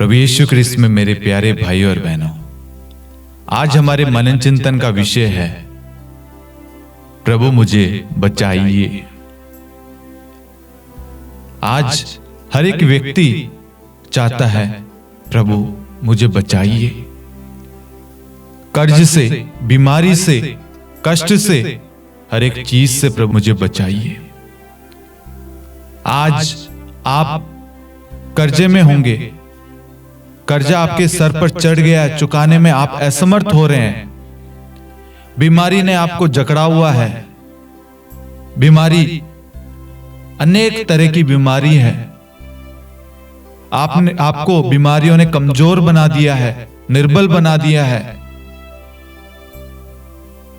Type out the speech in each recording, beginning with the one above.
प्रभु यीशु ख्रिस्त में मेरे प्यारे भाइयों और बहनों, आज हमारे मनन चिंतन का विषय है प्रभु मुझे बचाइए। आज हर एक व्यक्ति चाहता है प्रभु मुझे बचाइए, कर्ज से, बीमारी से, कष्ट से, हर एक चीज से प्रभु मुझे बचाइए। आज आप कर्जे में होंगे, कर्जा आपके सर पर चढ़ गया, चुकाने में आप असमर्थ हो रहे हैं, बीमारी ने आपको जकड़ा हुआ है, बीमारी अनेक तरह की बीमारी है, आपको बीमारियों ने कमजोर बना दिया है, निर्बल बना दिया है,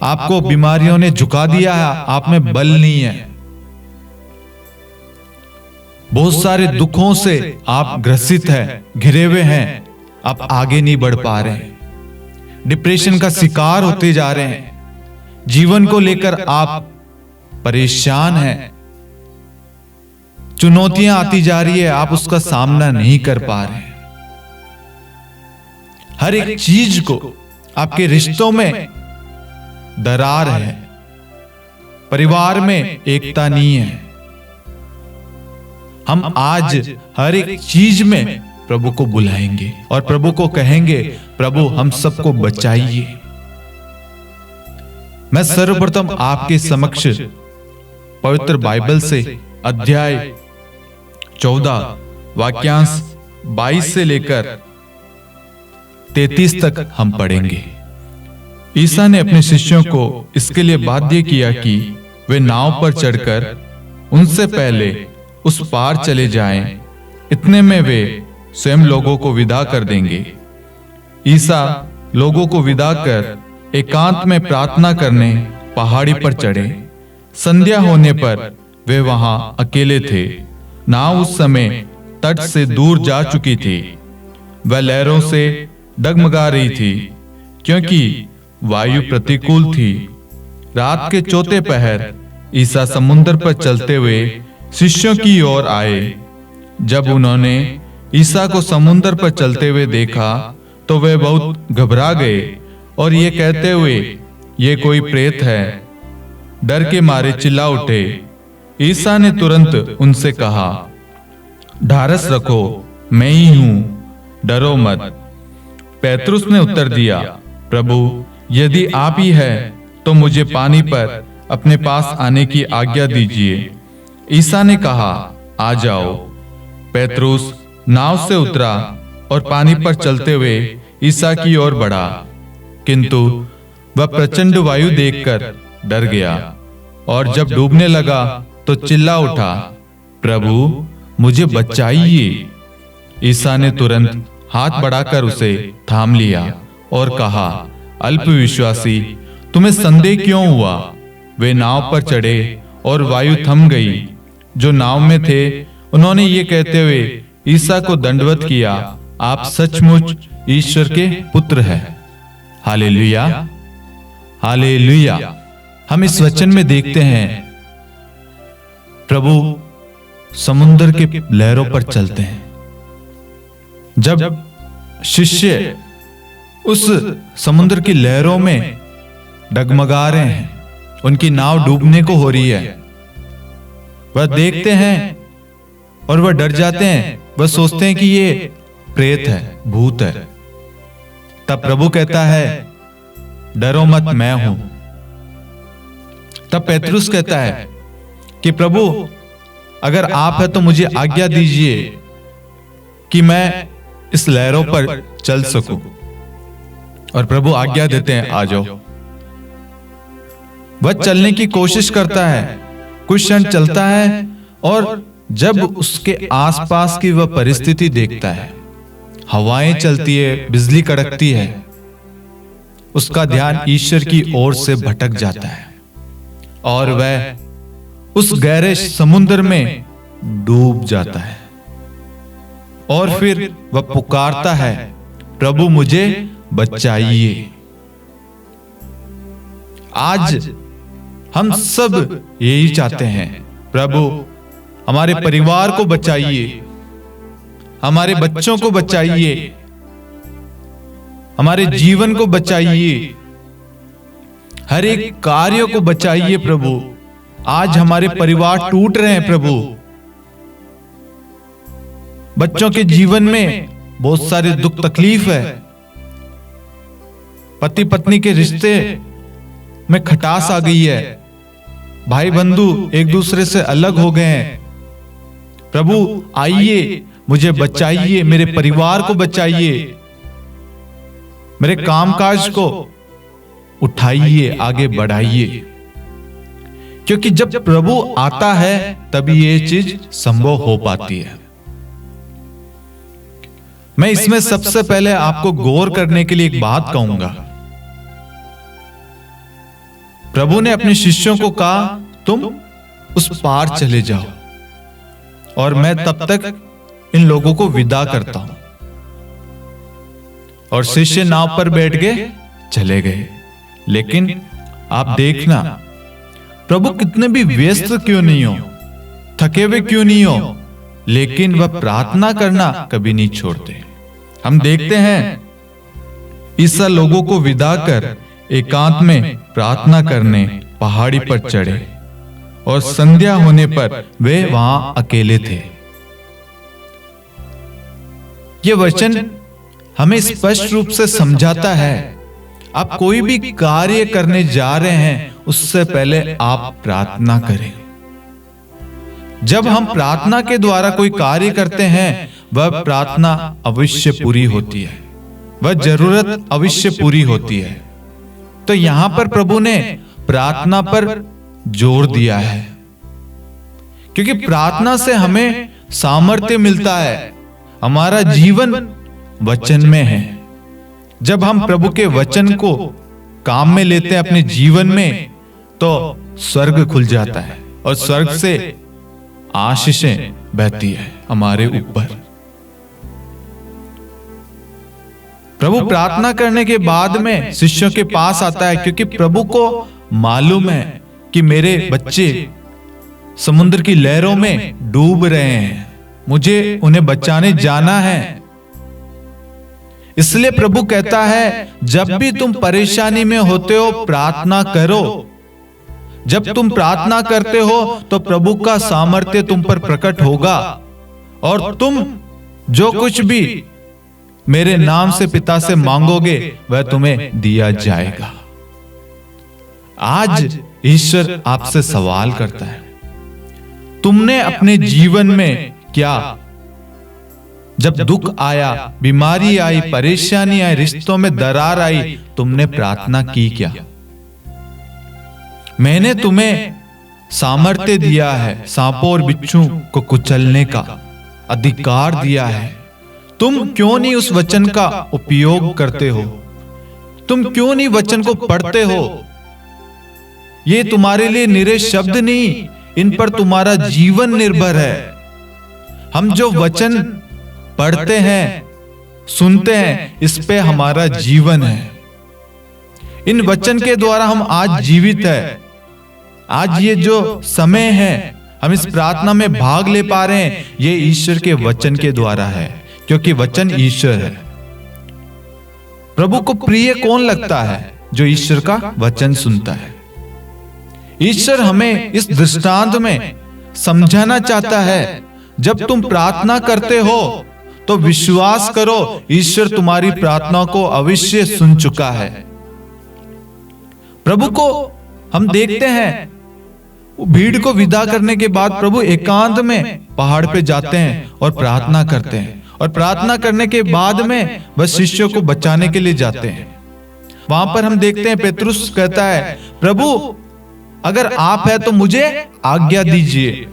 आपको बीमारियों ने झुका दिया है, आप में बल नहीं है, बहुत सारे दुखों से आप ग्रसित हैं, घिरे हुए हैं, आप आगे नहीं बढ़ पा रहे हैं, डिप्रेशन का शिकार होते जा रहे हैं, जीवन को लेकर आप परेशान हैं, चुनौतियां आती जा रही है, आप उसका सामना नहीं कर पा रहे हैं। हर एक चीज को, आपके रिश्तों में दरार है, परिवार में एकता नहीं है। हम आज हर एक चीज में प्रभु को बुलाएंगे और प्रभु को कहेंगे प्रभु हम सबको बचाइए। मैं सर्वप्रथम आपके समक्ष पवित्र बाइबल से अध्याय 14 वाक्यांश 22 से लेकर 33 तक हम पढ़ेंगे। ईसा ने अपने शिष्यों को इसके लिए बाध्य किया कि वे नाव पर चढ़कर उनसे पहले उस पार चले जाएं, इतने में वे स्वयं लोगों को विदा कर देंगे। ईसा लोगों को विदा कर एकांत में प्रार्थना करने पहाड़ी पर चढ़े। संध्या होने पर वे वहां अकेले थे। नाव उस समय तट से दूर जा चुकी थी, वह लहरों से डगमगा रही थी क्योंकि वायु प्रतिकूल थी। रात के चौथे पहर ईसा समुद्र पर चलते हुए शिष्यों की ओर आए। जब उन्होंने ईसा को समुद्र पर चलते हुए देखा तो वे बहुत घबरा गए और ये कहते हुए ये कोई प्रेत है, डर के मारे चिल्ला उठे। ईसा ने तुरंत उनसे कहा, ढारस रखो, मैं ही हूं, डरो मत। पेतरुस ने उत्तर दिया, प्रभु यदि आप ही है तो मुझे पानी पर अपने पास आने की आज्ञा दीजिए। ईसा ने कहा, आ जाओ। पेतरुस नाव से उतरा और पानी पर चलते हुए ईसा की ओर बढ़ा, किंतु वह प्रचंड वायु देखकर डर गया और जब डूबने लगा तो चिल्ला उठा, प्रभु मुझे बचाइए। ईसा ने तुरंत हाथ बढ़ाकर उसे थाम लिया और कहा, अल्पविश्वासी, तुम्हें संदेह क्यों हुआ? वे नाव पर चढ़े और वायु थम गई। जो नाव में थे उन्होंने ये कहते हुए ईसा को दंडवत किया, आप सचमुच ईश्वर के पुत्र हैं। Hallelujah, hallelujah. हम इस वचन में देखते हैं प्रभु समुद्र के लहरों पर चलते हैं। जब शिष्य उस समुद्र की लहरों में डगमगा रहे हैं, उनकी नाव डूबने को हो रही है, वह देखते हैं और वह डर जाते हैं। वह सोचते हैं कि ये प्रेत है, भूत है। तब प्रभु कहता है, डरो मत, मैं हूं। तब पेतरुस कहता है कि प्रभु अगर आप है तो मुझे आज्ञा दीजिए कि मैं इस लहरों पर चल सकूं। और प्रभु आज्ञा देते हैं, आ जाओ। वह चलने की कोशिश करता है, कुछ क्षण चलता है और जब उसके आसपास की वह परिस्थिति देखता है, हवाएं चलती है, बिजली कड़कती है, उसका ध्यान ईश्वर की ओर से भटक जाता है और वह उस गहरे समुद्र में डूब जाता है। और फिर वह पुकारता है, प्रभु मुझे बचाइए। आज हम सब यही चाहते हैं, प्रभु हमारे परिवार को बचाइए, हमारे बच्चों को बचाइए, हमारे जीवन को बचाइए, हर एक कार्य को बचाइए प्रभु। आज हमारे परिवार टूट रहे हैं प्रभु, बच्चों के जीवन में बहुत सारे दुख तकलीफ है, पति पत्नी के रिश्ते में खटास आ गई है, भाई बंधु एक दूसरे से अलग हो गए हैं। प्रभु आइए, मुझे बचाइए, मेरे परिवार को बचाइए, मेरे कामकाज को उठाइए, आगे बढ़ाइए, क्योंकि जब प्रभु आता है तभी ये चीज संभव हो पाती है। मैं इसमें सबसे पहले आपको गौर करने के लिए एक बात कहूंगा। प्रभु ने अपने शिष्यों को कहा तुम उस पार चले जाओ, और मैं तब तक इन लोगों को विदा करता हूं। और शिष्य नाव पर बैठ गए, चले गए। लेकिन आप देखना, प्रभु कितने भी व्यस्त क्यों नहीं हो, थके हुए क्यों नहीं हो, लेकिन वह प्रार्थना करना कभी नहीं छोड़ते। हम देखते हैं ईसा लोगों को विदा कर एकांत में प्रार्थना करने पहाड़ी पर चढ़े, और संध्या होने पर वे वहां अकेले थे। यह वचन हमें स्पष्ट रूप से समझाता है, आप कोई भी कार्य करने जा रहे हैं उससे पहले आप प्रार्थना करें। जब हम प्रार्थना के द्वारा कोई कार्य करते हैं, वह प्रार्थना अवश्य पूरी होती है, वह जरूरत अवश्य पूरी होती है। तो यहां पर प्रभु ने प्रार्थना पर जोर दिया है, क्योंकि प्रार्थना से हमें सामर्थ्य मिलता है। हमारा जीवन वचन में है। जब हम प्रभु के वचन को काम में लेते हैं अपने जीवन में, तो स्वर्ग खुल जाता है और स्वर्ग से आशीषें बहती है हमारे ऊपर। प्रभु प्रार्थना करने के बाद में शिष्यों के पास आता है, क्योंकि प्रभु को मालूम है कि मेरे बच्चे समुद्र की लहरों में डूब रहे हैं, मुझे उन्हें बचाने जाना है। इसलिए प्रभु कहता है जब भी तुम परेशानी में होते हो प्रार्थना करो। जब तुम प्रार्थना करते हो तो प्रभु का सामर्थ्य तुम पर प्रकट होगा, और तुम जो कुछ भी मेरे नाम से पिता से मांगोगे वह तुम्हें दिया जाएगा। आज ईश्वर आपसे सवाल करता है, तुमने अपने जीवन में क्या, जब दुख आया, बीमारी आई, परेशानी आई, रिश्तों में दरार आई, तुमने प्रार्थना की क्या? मैंने तुम्हें सामर्थ्य दिया है, सांपों और बिच्छू को कुचलने का अधिकार दिया है। तुम क्यों नहीं उस वचन का उपयोग करते हो? तुम क्यों नहीं वचन को पढ़ते हो? ये तुम्हारे लिए निरे शब्द नहीं, इन पर तुम्हारा जीवन निर्भर है। हम जो वचन पढ़ते हैं, सुनते हैं, इस पे हमारा जीवन है। इन वचन के द्वारा हम आज जीवित है। आज ये जो समय है, हम इस प्रार्थना में भाग ले पा रहे हैं, ये ईश्वर के वचन के द्वारा है, क्योंकि वचन ईश्वर है। प्रभु को प्रिय कौन लगता है? जो ईश्वर का वचन सुनता है। ईश्वर हमें इस दृष्टांत में समझाना चाहता है, जब तुम प्रार्थना करते हो तो विश्वास करो, ईश्वर तुम्हारी प्रार्थना को अवश्य सुन चुका है। प्रभु को हम देखते हैं, भीड़ को विदा करने के बाद प्रभु एकांत में पहाड़ पे जाते हैं और प्रार्थना करते हैं, और प्रार्थना करने के बाद में वह शिष्यों को बचाने के लिए जाते हैं। वहां पर हम देखते हैं पेतरुस कहता है, प्रभु अगर आप है तो मुझे आज्ञा दीजिए,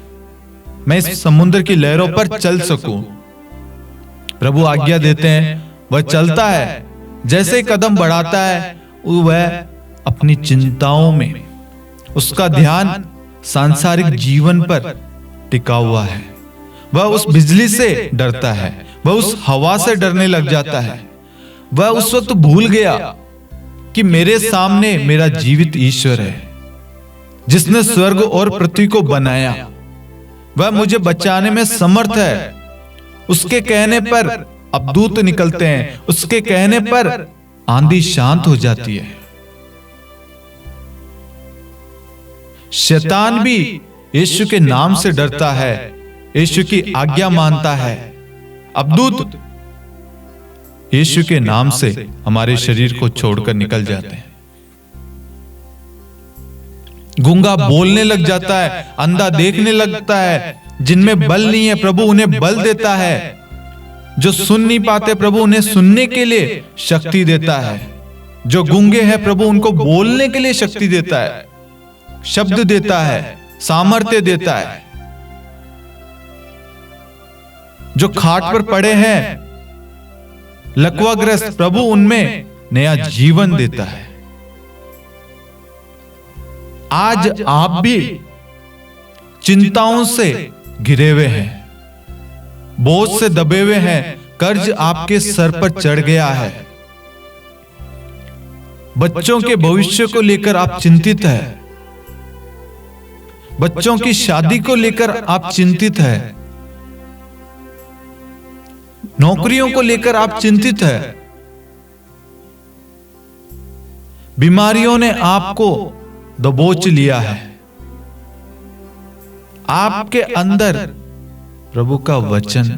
मैं इस समुद्र की लहरों पर चल सकूं। प्रभु आज्ञा देते हैं, वह चलता है। जैसे ही कदम बढ़ाता है, वह अपनी चिंताओं में, उसका ध्यान सांसारिक जीवन पर टिका हुआ है। वह उस बिजली से डरता है, वह उस हवा से डरने लग जाता है। वह उस वक्त भूल गया कि मेरे सामने मेरा जीवित ईश्वर है, जिसने स्वर्ग और पृथ्वी को बनाया। वह मुझे बचाने में समर्थ है। उसके कहने पर अबदूत निकलते हैं, उसके कहने पर आंधी शांत हो जाती है। शैतान भी यीशु के नाम से डरता है, यीशु की आज्ञा मानता है। अबदूत यीशु के नाम से हमारे शरीर को छोड़कर निकल जाते हैं। गूंगा बोलने लग जाता है, अंधा देखने लगता है। जिनमें बल नहीं है प्रभु उन्हें बल देता है। जो सुन नहीं पाते प्रभु उन्हें सुनने के लिए शक्ति देता है। जो गूंगे हैं प्रभु उनको बोलने के लिए शक्ति देता है, शब्द देता है, सामर्थ्य देता है। जो खाट पर पड़े हैं लकवाग्रस्त, प्रभु उनमें नया जीवन देता है। आज आप भी चिंताओं से घिरे हुए हैं, बोझ से दबे हुए हैं, कर्ज आपके सर पर चढ़ गया है। बच्चों के भविष्य को लेकर आप चिंतित हैं, बच्चों की शादी को लेकर आप चिंतित हैं, नौकरियों को लेकर आप चिंतित हैं। बीमारियों ने आपको दबोच लिया है। आपके अंदर प्रभु का वचन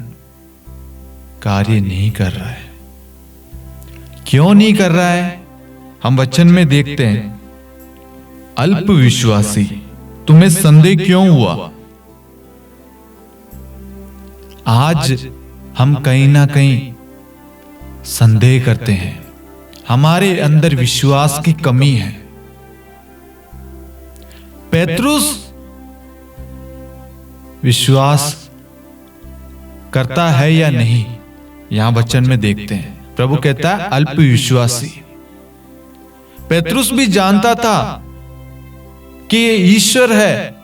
कार्य नहीं कर रहा है। क्यों नहीं कर रहा है? हम वचन में देखते हैं, अल्प विश्वासी, तुम्हें संदेह क्यों हुआ? आज हम कहीं ना कहीं संदेह करते हैं, हमारे अंदर विश्वास की कमी है। पेतरुस विश्वास करता है या नहीं, यहां वचन में देखते हैं। प्रभु कहता है अल्प विश्वासी। पेतरुस भी जानता था कि ये ईश्वर है,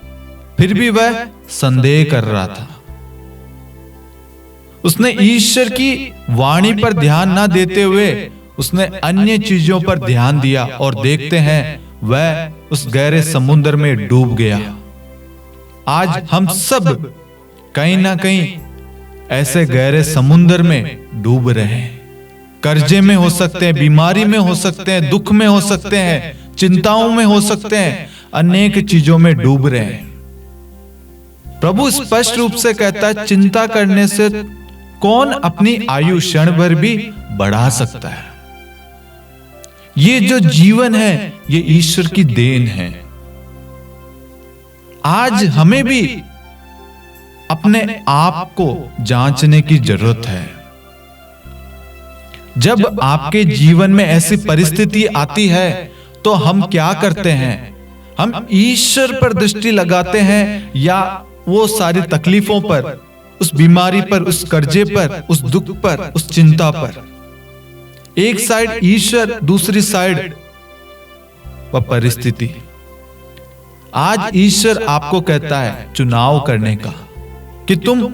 फिर भी वह संदेह कर रहा था। उसने ईश्वर की वाणी पर ध्यान ना देते हुए उसने अन्य चीजों पर ध्यान दिया, और देखते हैं वह उस गहरे समुद्र में डूब गया। आज हम सब कहीं ना कहीं ऐसे गहरे समुद्र में डूब रहे हैं। कर्जे में हो सकते हैं, बीमारी में हो सकते हैं, दुख में हो सकते हैं, चिंताओं में हो सकते हैं, अनेक चीजों में डूब रहे हैं। प्रभु स्पष्ट रूप से कहता है, चिंता करने से कौन अपनी आयु क्षण भर भी बढ़ा सकता है? ये जो जीवन है ये ईश्वर की देन है। आज हमें भी अपने आप को जांचने की जरूरत है। जब आपके जीवन में ऐसी परिस्थिति आती है तो हम क्या करते हैं? हम ईश्वर पर दृष्टि लगाते हैं या वो सारी तकलीफों पर, उस बीमारी पर, उस कर्जे पर, उस दुख पर, उस चिंता पर? एक साइड ईश्वर, दूसरी साइड वह परिस्थिति। आज ईश्वर आपको कहता है चुनाव करने का, कि तुम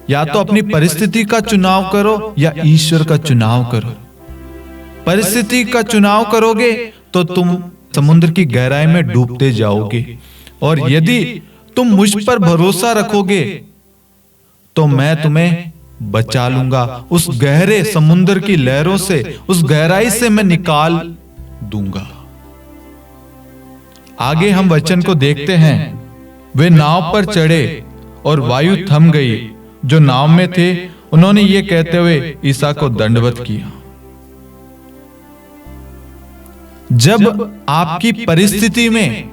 या तो अपनी परिस्थिति का चुनाव करो या ईश्वर का चुनाव करो। परिस्थिति का चुनाव करोगे तो तुम समुद्र की गहराई में डूबते जाओगे, और यदि तुम मुझ पर भरोसा रखोगे तो मैं तुम्हें बचा लूंगा। उस गहरे समुद्र की लहरों से, उस गहराई से मैं निकाल दूंगा। आगे हम वचन को देखते हैं, वे नाव पर चढ़े और वायु थम गई। जो नाव में थे उन्होंने ये कहते हुए ईसा को दंडवत किया। जब आपकी परिस्थिति में,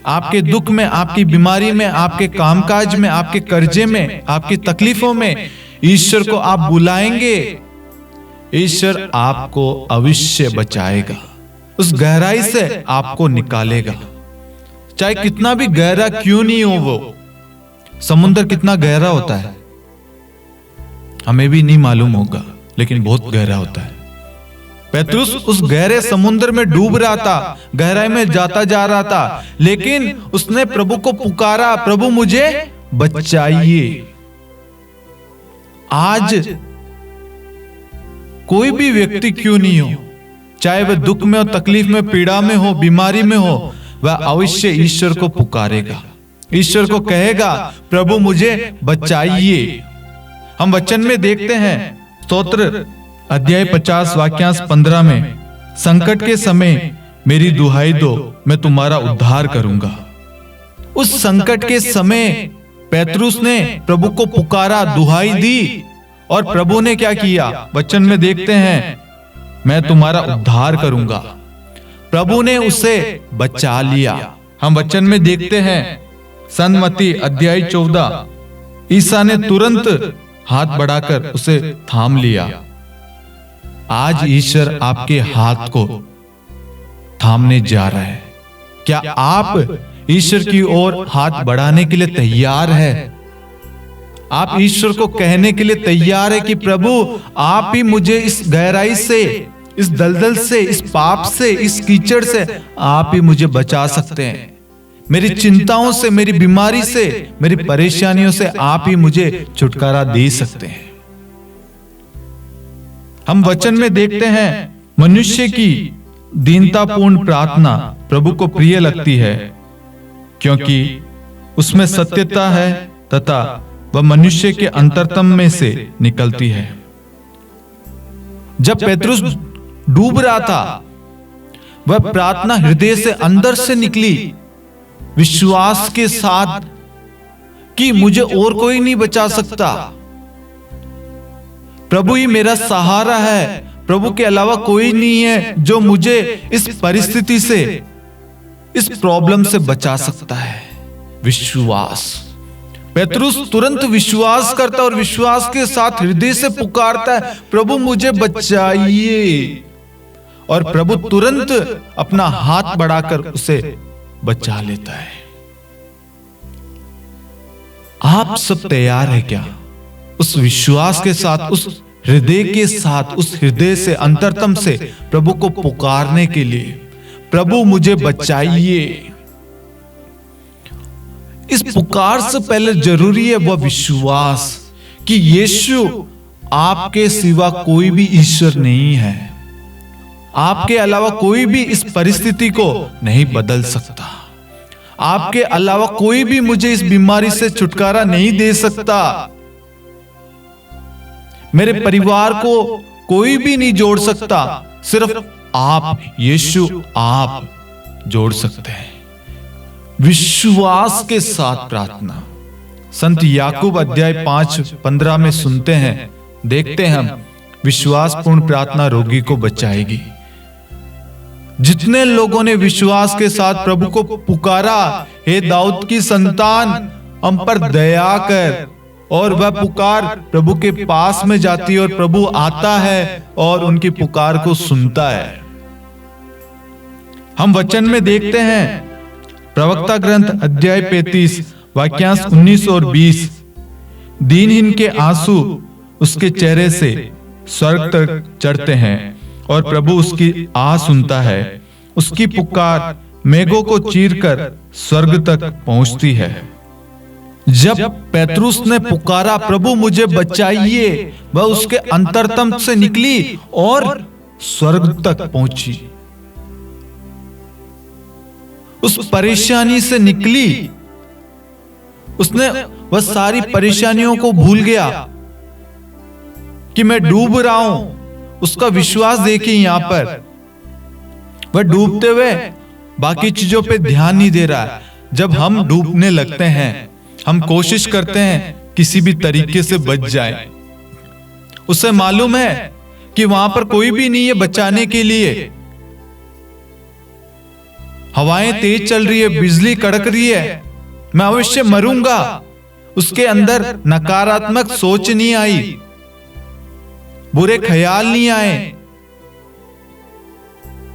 आपके दुख में, आपकी बीमारी में, आपके कामकाज में, आपके कर्जे में, आपकी तकलीफों में ईश्वर को आप बुलाएंगे, ईश्वर आपको अवश्य बचाएगा। उस गहराई से आपको निकालेगा। चाहे कितना भी गहरा क्यों नहीं हो, वो समुद्र कितना गहरा होता है हमें भी नहीं मालूम होगा, लेकिन बहुत गहरा होता है। पेतरुस उस गहरे समुद्र में डूब रहा था, गहराई में जाता जा रहा था, लेकिन उसने प्रभु को पुकारा, प्रभु मुझे बचाइए। आज कोई भी व्यक्ति क्यों नहीं हो, चाहे वह दुख में हो, तकलीफ में, पीड़ा में हो, बीमारी में हो, वह अवश्य ईश्वर को पुकारेगा, ईश्वर को कहेगा प्रभु मुझे बचाइए। हम वचन में देखते हैं, स्तोत्र अध्याय 50 वाक्यांश 15 में, संकट के समय मेरी दुहाई दो, मैं तुम्हारा उद्धार करूंगा। उस संकट के समय पेतरुस ने प्रभु को पुकारा, दुहाई दी, और प्रभु ने क्या किया? वचन में देखते हैं, मैं तुम्हारा उद्धार करूंगा। प्रभु ने उसे बचा लिया। हम वचन में देखते हैं, संत मत्ती अध्याय 14, ईसा ने तुरंत हाथ बढ़ाकर उसे थाम लिया। आज ईश्वर आपके हाथ को थामने जा रहा है। क्या आप ईश्वर की ओर हाथ बढ़ाने के लिए तैयार है? आप ईश्वर को कहने के लिए तैयार है कि प्रभु आप ही मुझे इस गहराई से, इस दलदल से, इस पाप से, इस कीचड़ से आप ही मुझे बचा सकते हैं। मेरी चिंताओं से, मेरी बीमारी से, मेरी परेशानियों से आप ही मुझे छुटकारा दे सकते हैं। हम वचन में देखते हैं, मनुष्य की दीनतापूर्ण प्रार्थना प्रभु को प्रिय लगती है, क्योंकि उसमें सत्यता है तथा वह मनुष्य के अंतरतम में से निकलती है। जब पेतरुस डूब रहा था, वह प्रार्थना हृदय से, अंदर से निकली, विश्वास के साथ कि मुझे और कोई नहीं बचा सकता, प्रभु ही मेरा सहारा है, प्रभु के अलावा कोई नहीं है जो मुझे इस परिस्थिति से, इस प्रॉब्लम से बचा सकता है। विश्वास, पेतरुस तुरंत विश्वास करता और विश्वास के साथ हृदय से पुकारता है, प्रभु मुझे बचाइए, और प्रभु तुरंत अपना हाथ बढ़ाकर उसे बचा लेता है। आप सब तैयार है क्या उस विश्वास के साथ, उस हृदय के साथ, उस हृदय से, अंतरतम से प्रभु को पुकारने के लिए, प्रभु मुझे बचाइए? इस पुकार से पहले जरूरी है वह विश्वास कि यीशु आपके सिवा कोई भी ईश्वर नहीं है, आपके अलावा कोई भी इस परिस्थिति को नहीं बदल सकता, आपके अलावा कोई भी मुझे इस बीमारी से छुटकारा नहीं दे सकता, मेरे परिवार को कोई भी नहीं जोड़ सकता, सिर्फ आप, यीशु आप जोड़ सकते हैं। विश्वास के साथ प्रार्थना। संत याकूब अध्याय 5:15 में सुनते हैं, देखते हैं हम, विश्वासपूर्ण प्रार्थना रोगी को बचाएगी। जितने लोगों ने विश्वास के साथ प्रभु को पुकारा, हे दाऊद की संतान हम पर दया कर, और वह पुकार प्रभु के पास में जाती है और प्रभु आता है और उनकी पुकार को सुनता है। हम वचन में देखते हैं, प्रवक्ता ग्रंथ अध्याय 35 वाक्यांश 19 और 20, दीनहीन के आंसू उसके चेहरे से स्वर्ग तक चढ़ते हैं और प्रभु उसकी आह सुनता है, उसकी पुकार मेघों को चीरकर स्वर्ग तक पहुंचती है। जब पेतरुस ने पुकारा, प्रभु मुझे बचाइए, वह उसके अंतरतम से निकली और स्वर्ग तक पहुंची। उस परेशानी से निकली, उसने वह सारी परेशानियों को भूल गया कि मैं डूब रहा हूं। उसका विश्वास देखिए यहां पर, वह डूबते हुए बाकी चीजों पे ध्यान नहीं दे रहा है। जब हम डूबने लगते हैं, हम कोशिश करते हैं किसी भी तरीके से बच जाए। उसे मालूम है कि वहां पर कोई भी नहीं है बचाने के लिए। हवाएं तेज चल रही है, बिजली कड़क रही है, मैं अवश्य मरूंगा। उसके अंदर नकारात्मक सोच नहीं आई, बुरे ख्याल नहीं आए,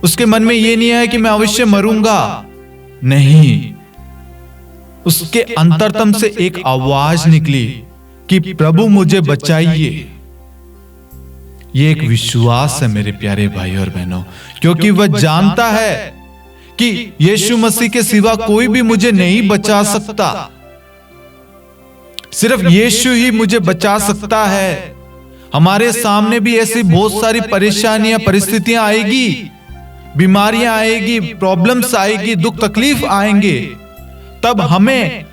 उसके मन में यह नहीं आया कि मैं अवश्य मरूंगा। नहीं, उसके अंतरतम से एक आवाज निकली कि प्रभु मुझे बचाइए। यह एक विश्वास है मेरे प्यारे भाई और बहनों, क्योंकि वह जानता है कि यीशु मसीह के सिवा कोई भी मुझे नहीं बचा सकता, सिर्फ यीशु ही मुझे बचा सकता है। हमारे सामने भी ऐसी बहुत सारी परेशानियां, परिस्थितियां आएगी, बीमारियां आएगी, प्रॉब्लम्स आएगी, दुख तकलीफ आएंगे, तब हमें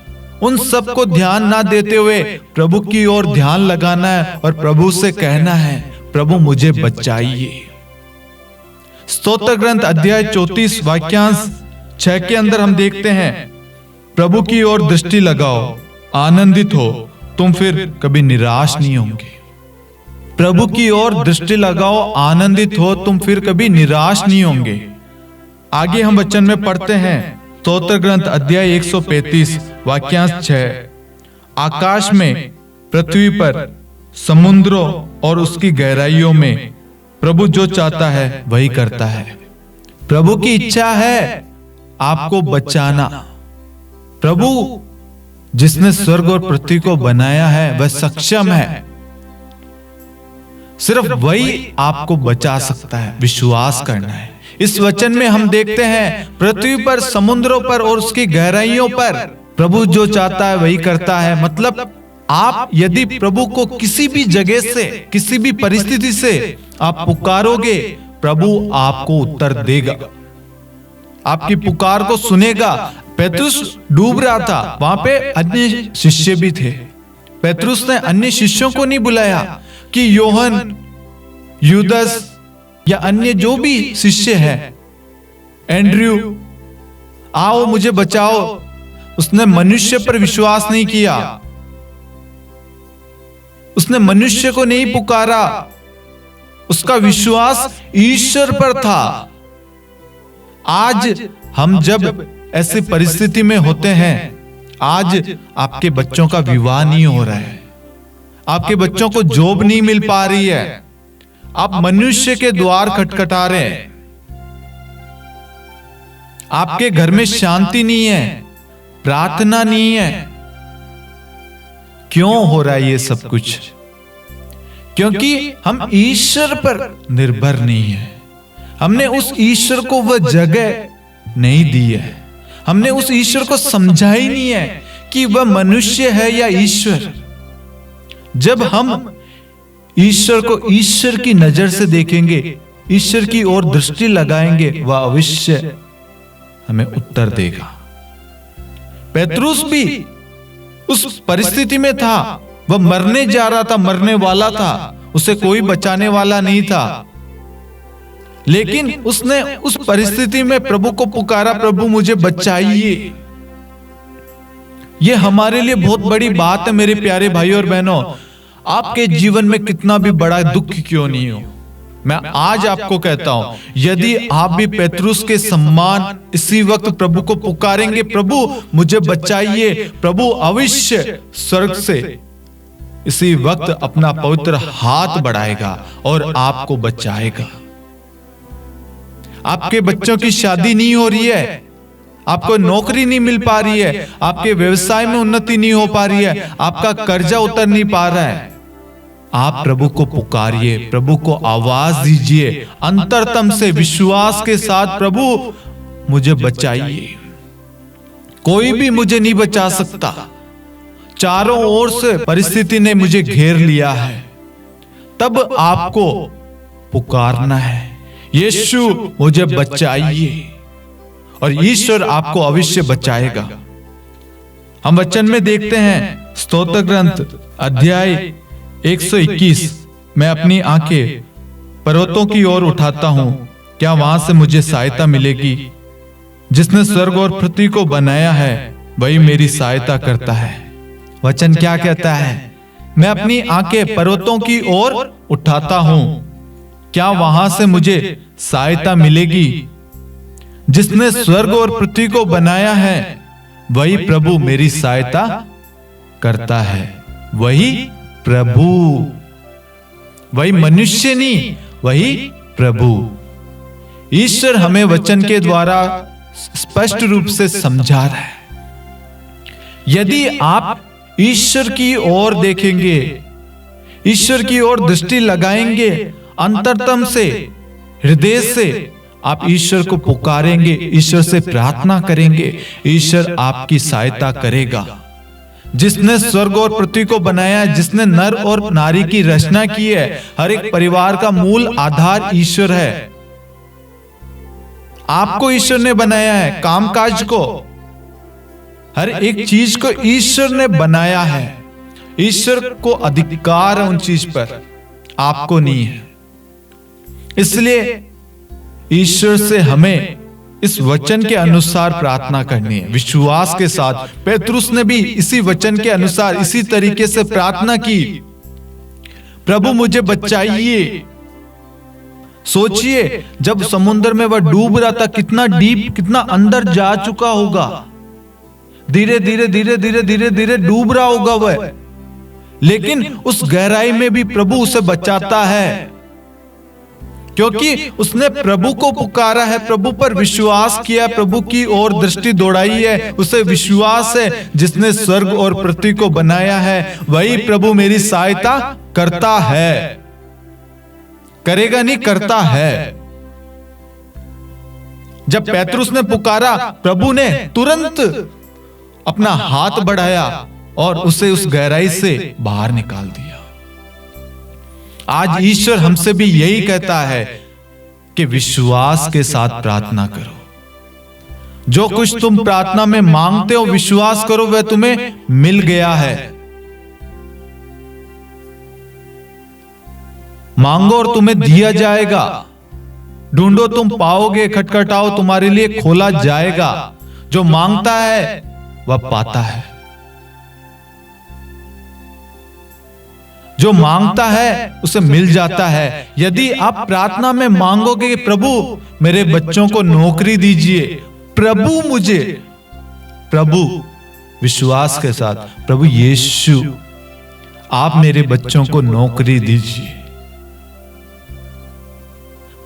उन सब को ध्यान ना देते हुए प्रभु की ओर ध्यान लगाना है और प्रभु से कहना है, प्रभु मुझे बचाइए। स्तोत्र ग्रंथ अध्याय 34 वाक्यांश 6 के अंदर हम देखते हैं, प्रभु की ओर दृष्टि लगाओ, आनंदित हो, तुम फिर कभी निराश नहीं होंगे। प्रभु की ओर दृष्टि लगाओ, आनंदित हो, तुम फिर कभी निराश नहीं होंगे। आगे हम वचन में पढ़ते हैं, स्तोत्र ग्रंथ अध्याय 135 वाक्यांश 6, आकाश में, पृथ्वी पर, समुद्रों और उसकी गहराइयों में प्रभु जो चाहता है वही करता है। प्रभु की इच्छा है आपको बचाना। प्रभु जिसने स्वर्ग और पृथ्वी को बनाया है वह सक्षम है, सिर्फ वही आपको बचा सकता है। विश्वास करना है। इस वचन में हम देखते हैं, पृथ्वी पर, समुद्रों पर और उसकी गहराइयों पर प्रभु जो चाहता है वही करता है। मतलब आप यदि प्रभु को किसी भी जगह से, किसी भी परिस्थिति से आप पुकारोगे, प्रभु आपको उत्तर देगा, आपकी पुकार को सुनेगा। पेतरुस डूब रहा था, वहां पे अन्य शिष्य भी थे। पेतरुस ने अन्य शिष्यों को नहीं बुलाया कि योहन, यूदस या अन्य जो भी शिष्य है, एंड्रयू, आओ मुझे बचाओ। उसने मनुष्य पर विश्वास नहीं किया, उसने मनुष्य को नहीं पुकारा, उसका विश्वास ईश्वर पर था। आज हम जब ऐसी परिस्थिति में होते हैं, आज आपके बच्चों का विवाह नहीं हो रहा है, आपके बच्चों को जॉब नहीं मिल पा रही है, आप मनुष्य के द्वार खटखटा रहे हैं, आपके घर में शांति नहीं है, प्रार्थना नहीं है। क्यों हो रहा है ये सब कुछ? क्योंकि हम ईश्वर पर निर्भर नहीं है। हमने उस ईश्वर को वह जगह नहीं दी है, हमने उस ईश्वर को समझा ही नहीं है कि वह मनुष्य है या ईश्वर। जब हम ईश्वर को ईश्वर की नजर से देखेंगे, ईश्वर की ओर दृष्टि लगाएंगे, वह अवश्य हमें उत्तर देगा। पेतरुस भी उस परिस्थिति में था, वह मरने जा रहा था, मरने वाला था, उसे कोई बचाने वाला नहीं था, लेकिन उसने उस परिस्थिति में प्रभु को पुकारा, प्रभु मुझे बचाइए। यह हमारे लिए बहुत बड़ी बात है मेरे प्यारे भाई और बहनों। आपके जीवन में कितना भी बड़ा दुख क्यों नहीं हो, मैं आज आपको कहता हूं, यदि आप भी पेतरुस के सम्मान इसी वक्त प्रभु को पुकारेंगे, प्रभु मुझे बचाइए, प्रभु अवश्य स्वर्ग से इसी वक्त अपना पवित्र हाथ बढ़ाएगा और आपको बचाएगा। आपके बच्चों की शादी नहीं हो रही है, आपको नौकरी नहीं मिल पा रही है, आपके व्यवसाय में उन्नति नहीं हो पा रही है, आपका कर्जा उतर नहीं पा रहा है, आप प्रभु को पुकारिए, प्रभु को आवाज दीजिए अंतरतम से, विश्वास के साथ, प्रभु मुझे बचाइए। कोई भी मुझे नहीं बचा सकता, चारों ओर से परिस्थिति ने मुझे घेर लिया है। तब आपको पुकारना है, यीशु मुझे बचाइए, और ईश्वर आपको अवश्य बचाएगा। हम वचन में देखते हैं, स्तोत्र ग्रंथ अध्याय 121, मैं अपनी आंखें पर्वतों की ओर उठाता हूं, क्या वहां से मुझे सहायता मिलेगी? जिसने स्वर्ग और पृथ्वी को बनाया है वही मेरी सहायता करता है। वचन क्या कहता है? मैं अपनी आंखें पर्वतों की ओर उठाता हूं, क्या वहां से मुझे सहायता मिलेगी? जिसने स्वर्ग और पृथ्वी को बनाया है वही प्रभु मेरी सहायता करता है। वही प्रभु, वही मनुष्य नहीं, वही प्रभु। ईश्वर हमें वचन के द्वारा स्पष्ट रूप से समझा रहा है। यदि आप ईश्वर की ओर देखेंगे, ईश्वर की ओर दृष्टि लगाएंगे, अंतरतम से, हृदय से आप ईश्वर को पुकारेंगे, ईश्वर से प्रार्थना करेंगे, ईश्वर आपकी सहायता करेगा। जिसने स्वर्ग और पृथ्वी को बनाया है, जिसने नर और नारी की रचना की है, हर एक परिवार का मूल आधार ईश्वर है। आपको ईश्वर ने बनाया है, कामकाज को हर एक चीज को ईश्वर ने बनाया है। ईश्वर को अधिकार है उन चीज पर, आपको नहीं है। इसलिए ईश्वर से हमें इस वचन के अनुसार प्रार्थना करनी है, विश्वास के साथ। पेतरुस ने भी इसी वचन के अनुसार इसी तरीके से प्रार्थना की, प्रभु मुझे बचाइए। सोचिए, जब समुद्र में वह डूब रहा था, कितना डीप, कितना अंदर जा चुका होगा। धीरे धीरे धीरे धीरे धीरे धीरे डूब रहा होगा वह, लेकिन उस गहराई में भी प्रभु उसे बचाता है, क्योंकि उसने प्रभु को पुकारा है, प्रभु पर विश्वास किया, प्रभु की ओर दृष्टि दौड़ाई है। उसे विश्वास है, जिसने स्वर्ग और पृथ्वी को बनाया है वही प्रभु मेरी सहायता करता है। करेगा नहीं, करता है। जब पेतरुस ने पुकारा, प्रभु ने तुरंत अपना हाथ बढ़ाया और उसे उस गहराई से बाहर निकाल दिया। आज ईश्वर हमसे भी यही कहता है कि विश्वास के साथ प्रार्थना करो। जो कुछ तुम प्रार्थना में मांगते हो, विश्वास करो वह तुम्हें मिल गया है। मांगो और तुम्हें दिया जाएगा, ढूंढो तुम पाओगे, खटखटाओ तुम्हारे लिए खोला जाएगा। जो मांगता है वह पाता है, जो मांगता है उसे मिल जाता है। यदि आप प्रार्थना में मांगोगे कि प्रभु मेरे बच्चों को नौकरी दीजिए, प्रभु विश्वास के साथ, प्रभु यीशु आप मेरे बच्चों को नौकरी दीजिए।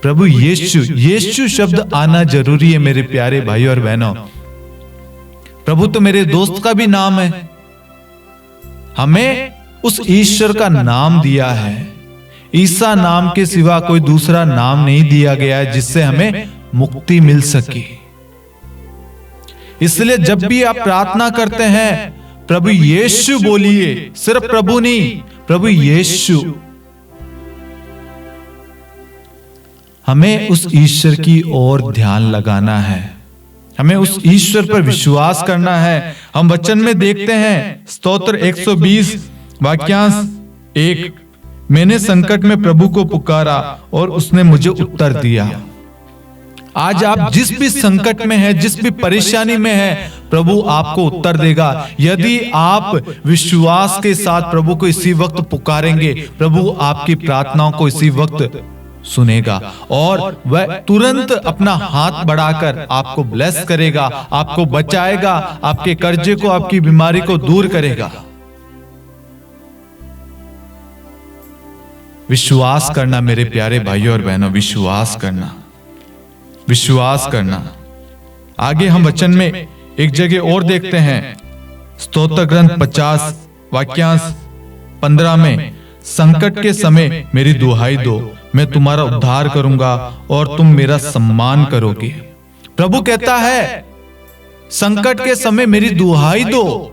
प्रभु यीशु शब्द आना जरूरी है मेरे प्यारे भाई और बहनों। प्रभु तो मेरे दोस्त का भी नाम है। हमें उस ईश्वर का नाम दिया है। ईसा नाम के सिवा कोई दूसरा नाम नहीं दिया गया है जिससे हमें मुक्ति मिल सके। इसलिए जब भी आप प्रार्थना करते हैं, प्रभु यीशु बोलिए, सिर्फ प्रभु नहीं, प्रभु यीशु। हमें उस ईश्वर की ओर ध्यान लगाना है, हमें उस ईश्वर पर विश्वास करना है। हम वचन में देखते हैं, स्तोत्र 120 वाक्यांश 1, मैंने संकट में प्रभु को पुकारा और उसने मुझे उत्तर दिया। आज आप जिस भी संकट में हैं, जिस भी परेशानी में हैं, प्रभु आपको उत्तर देगा। यदि आप विश्वास के साथ प्रभु को इसी वक्त पुकारेंगे, प्रभु आपकी प्रार्थनाओं को इसी वक्त सुनेगा और वह तुरंत अपना हाथ बढ़ाकर आपको ब्लेस करेगा, आपको बचाएगा, आपके कर्जे को, आपकी बीमारी को दूर करेगा। विश्वास करना मेरे प्यारे भाइयों और बहनों, विश्वास करना, विश्वास करना। आगे हम वचन में एक जगह और देखते हैं, स्तोत्र ग्रंथ 50 वाक्यांश 15 में, संकट के समय मेरी दुहाई दो, मैं तुम्हारा उद्धार करूंगा और तुम मेरा सम्मान करोगे। प्रभु कहता है, संकट के समय मेरी दुहाई दो।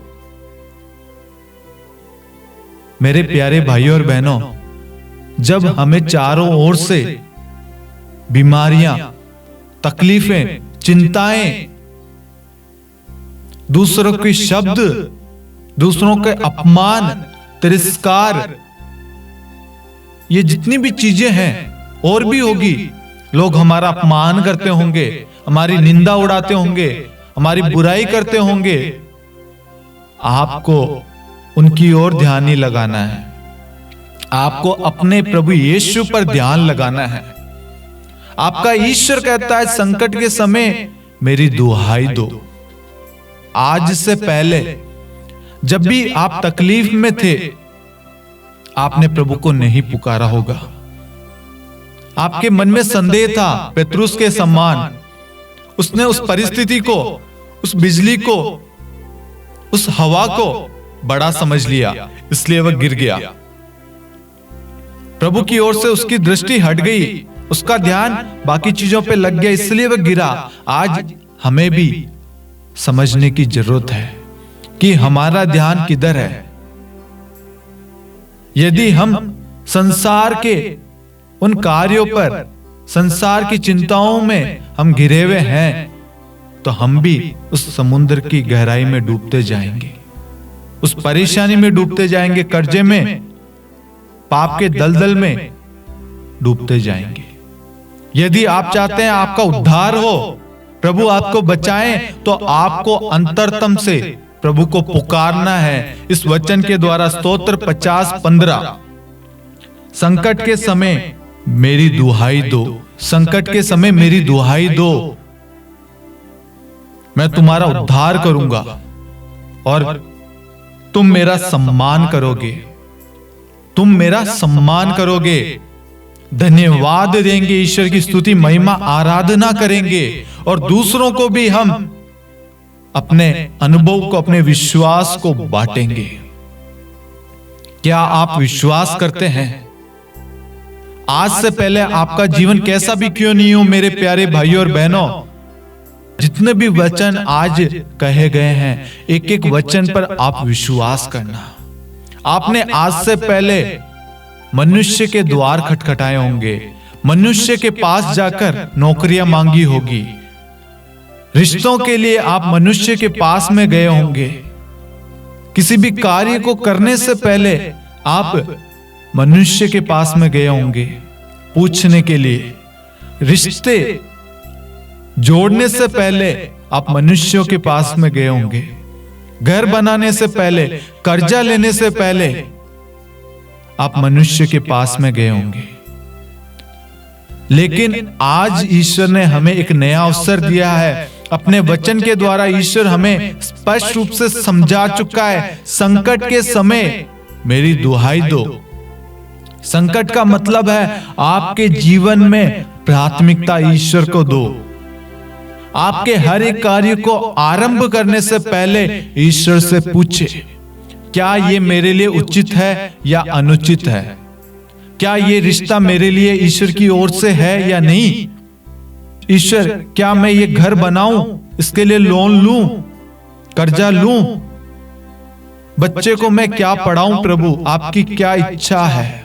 मेरे प्यारे भाइयों और बहनों, जब हमें चारों ओर से बीमारियां, तकलीफें, चिंताएं, दूसरों के शब्द, दूसरों के अपमान, तिरस्कार, ये जितनी भी चीजें हैं और भी होगी, लोग हमारा अपमान करते होंगे, हमारी निंदा उड़ाते होंगे, हमारी बुराई करते होंगे, आपको उनकी ओर ध्यान नहीं लगाना है। आपको अपने प्रभु यीशु पर ध्यान लगाना है। आपका ईश्वर कहता है, संकट के समय मेरी दुहाई दो। आज से पहले जब भी आप तकलीफ में थे, आपने प्रभु को नहीं पुकारा होगा। आपके मन में संदेह था, पेतरुस के समान। उसने उस परिस्थिति को, उस बिजली को, उस हवा को बड़ा समझ लिया, इसलिए वह गिर गया। प्रभु की ओर से उसकी दृष्टि हट गई, उसका ध्यान बाकी चीजों पे लग गया, इसलिए वह गिरा। आज हमें भी समझने की जरूरत है कि हमारा ध्यान किधर है। यदि हम संसार के उन कार्यों पर, संसार की चिंताओं में हम घिरे हुए हैं, तो हम भी उस समुद्र की गहराई में डूबते जाएंगे, उस परेशानी में डूबते जाएंगे, कर्जे में, पाप के दलदल में डूबते जाएंगे। यदि आप चाहते हैं आपका उद्धार हो, प्रभु आपको बचाएं, तो आपको अंतरतम से प्रभु को पुकारना है इस वचन के द्वारा। स्तोत्र 50:15, संकट के समय मेरी दुहाई दो, संकट के समय मेरी दुहाई दो, मैं तुम्हारा उद्धार करूंगा और तुम मेरा सम्मान करोगे, तुम मेरा सम्मान करोगे। धन्यवाद देंगे, ईश्वर की स्तुति, महिमा, आराधना करेंगे और दूसरों को भी हम अपने अनुभव को, अपने विश्वास को बांटेंगे। क्या आप विश्वास करते हैं? आज से पहले आपका जीवन कैसा भी क्यों नहीं हो मेरे प्यारे भाइयों और बहनों, जितने भी वचन आज कहे गए हैं, एक एक वचन पर आप विश्वास करना। आपने आज से पहले मनुष्य के द्वार खटखटाए होंगे, मनुष्य के पास जाकर नौकरियां मांगी होगी, रिश्तों के लिए आप मनुष्य के पास में गए होंगे। किसी भी कार्य को करने से पहले आप मनुष्य के पास में गए होंगे पूछने के लिए। रिश्ते जोड़ने से पहले आप मनुष्यों के पास में गए होंगे। घर बनाने से पहले, कर्जा लेने से पहले आप मनुष्य के पास में गए होंगे। लेकिन आज ईश्वर ने हमें एक नया अवसर दिया है। अपने वचन के द्वारा ईश्वर हमें स्पष्ट रूप से समझा चुका है, संकट के समय मेरी दुहाई दो। संकट का मतलब है आपके जीवन में प्राथमिकता ईश्वर को दो। आपके हर एक कार्य को आरंभ करने से पहले ईश्वर से पूछे, क्या ये मेरे लिए उचित है या अनुचित है? क्या ये रिश्ता मेरे लिए ईश्वर की ओर से है या नहीं? ईश्वर, क्या मैं ये घर बनाऊं, इसके लिए लोन लूं, कर्जा लूं? बच्चे को मैं क्या पढ़ाऊं? प्रभु, आपकी क्या इच्छा है?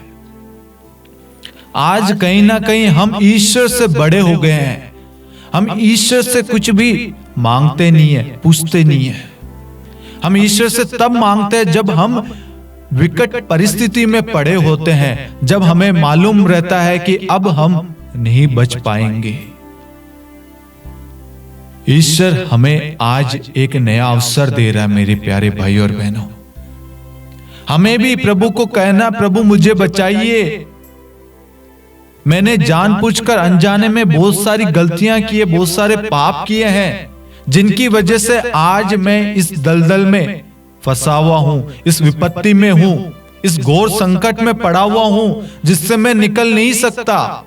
आज कहीं ना कहीं हम ईश्वर से बड़े हो गए हैं। हम ईश्वर से कुछ भी मांगते नहीं है, पूछते नहीं है। हम ईश्वर से तब मांगते हैं जब हम विकट परिस्थिति में पड़े होते हैं, जब हमें मालूम रहता है कि अब हम नहीं बच पाएंगे। ईश्वर हमें आज एक नया अवसर दे रहा है मेरे प्यारे भाई और बहनों। हमें भी प्रभु को कहना, प्रभु मुझे बचाइए। मैंने जानबूझकर अनजाने में बहुत सारी गलतियां की है, बहुत सारे पाप किए हैं, जिनकी वजह से आज मैं इस दलदल में फंसा हुआ हूं, इस विपत्ति में हूं, इस घोर संकट में पड़ा हुआ हूं, जिससे मैं निकल नहीं सकता।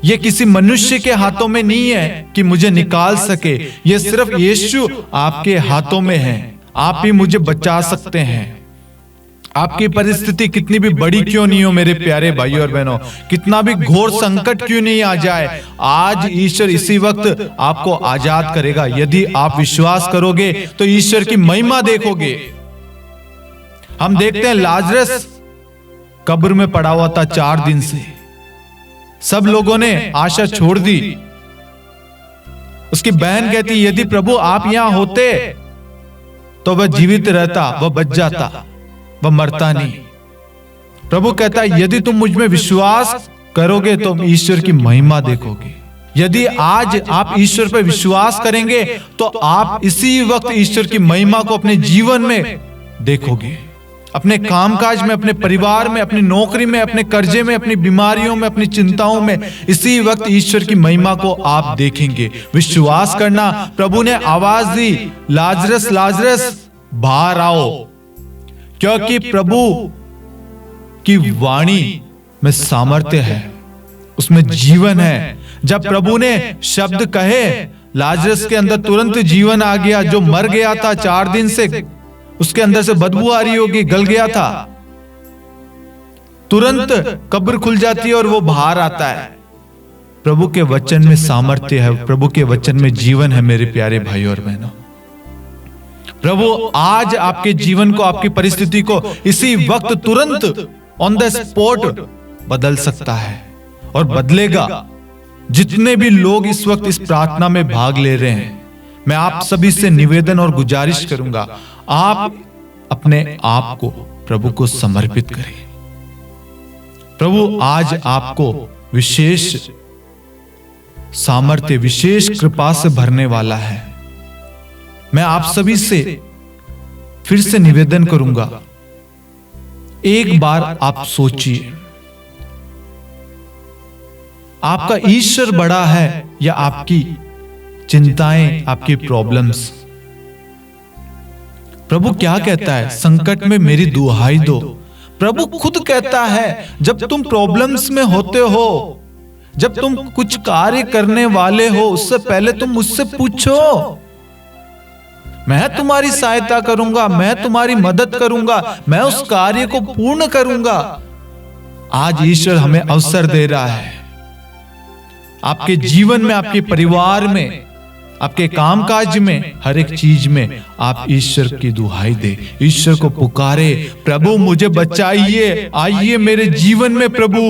ये किसी मनुष्य के हाथों में नहीं है कि मुझे निकाल सके, ये सिर्फ यीशु आपके हाथों में है। आप ही मुझे बचा सकते हैं। आपकी परिस्थिति कितनी भी बड़ी क्यों नहीं हो मेरे प्यारे भाइयों और बहनों, कितना भी घोर संकट क्यों नहीं आ जाए, आज ईश्वर इसी वक्त आपको आजाद करेगा। यदि आप विश्वास करोगे तो ईश्वर की महिमा देखोगे। हम देखते हैं लाजरस कब्र में पड़ा हुआ था 4 दिन से। सब लोगों ने आशा छोड़ दी। उसकी बहन कहती, यदि प्रभु आप यहां होते तो वह जीवित रहता, वह बच जाता, वह मरता नहीं। प्रभु कहता है, यदि तुम मुझ में विश्वास करोगे तो ईश्वर की महिमा देखोगे। यदि आज आप ईश्वर पर विश्वास करेंगे तो आप इसी वक्त ईश्वर की महिमा को अपने जीवन में देखोगे, अपने कामकाज में, अपने परिवार में, अपनी नौकरी में, अपने कर्जे में, अपनी बीमारियों में, अपनी चिंताओं में। इसी वक्त ईश्वर की महिमा को आप देखेंगे। विश्वास करना। प्रभु ने आवाज दी, लाजरस लाजरस बाहर आओ, क्योंकि प्रभु की वाणी में सामर्थ्य है, उसमें जीवन है। जब प्रभु ने शब्द कहे, लाजरस के अंदर तुरंत जीवन आ गया। जो मर गया था 4 दिन से, उसके अंदर से बदबू आ रही होगी, गल गया था, तुरंत कब्र खुल जाती है और वो बाहर आता है। प्रभु के वचन में सामर्थ्य है, प्रभु के वचन में जीवन है मेरे प्यारे भाइयों और बहनों। प्रभु आज आपके जीवन को, आपकी परिस्थिति को इसी वक्त तुरंत ऑन द स्पॉट बदल सकता है और बदलेगा। जितने भी लोग इस वक्त इस प्रार्थना में भाग ले रहे हैं, मैं आप सभी से निवेदन और गुजारिश करूंगा, आप अपने आप को प्रभु को समर्पित करें। प्रभु आज आपको विशेष सामर्थ्य, विशेष कृपा से भरने वाला है। मैं आप सभी से फिर से निवेदन करूंगा, एक बार आप सोचिए, आपका ईश्वर बड़ा है या आपकी चिंताएं, आपकी प्रॉब्लम्स? प्रभु क्या कहता है? संकट में मेरी दुहाई दो। प्रभु खुद कहता है, जब तुम प्रॉब्लम्स में होते हो, जब तुम कुछ कार्य करने वाले हो, उससे पहले तुम मुझसे पूछो, मैं तुम्हारी सहायता करूंगा, मैं तुम्हारी मदद करूंगा, मैं उस कार्य को पूर्ण करूंगा। आज ईश्वर हमें अवसर दे रहा है, आपके जीवन में, आपके परिवार में, आपके कामकाज में, हर एक चीज में आप ईश्वर की दुहाई दे, ईश्वर को पुकारे, प्रभु मुझे बचाइए, आइए मेरे जीवन में प्रभु।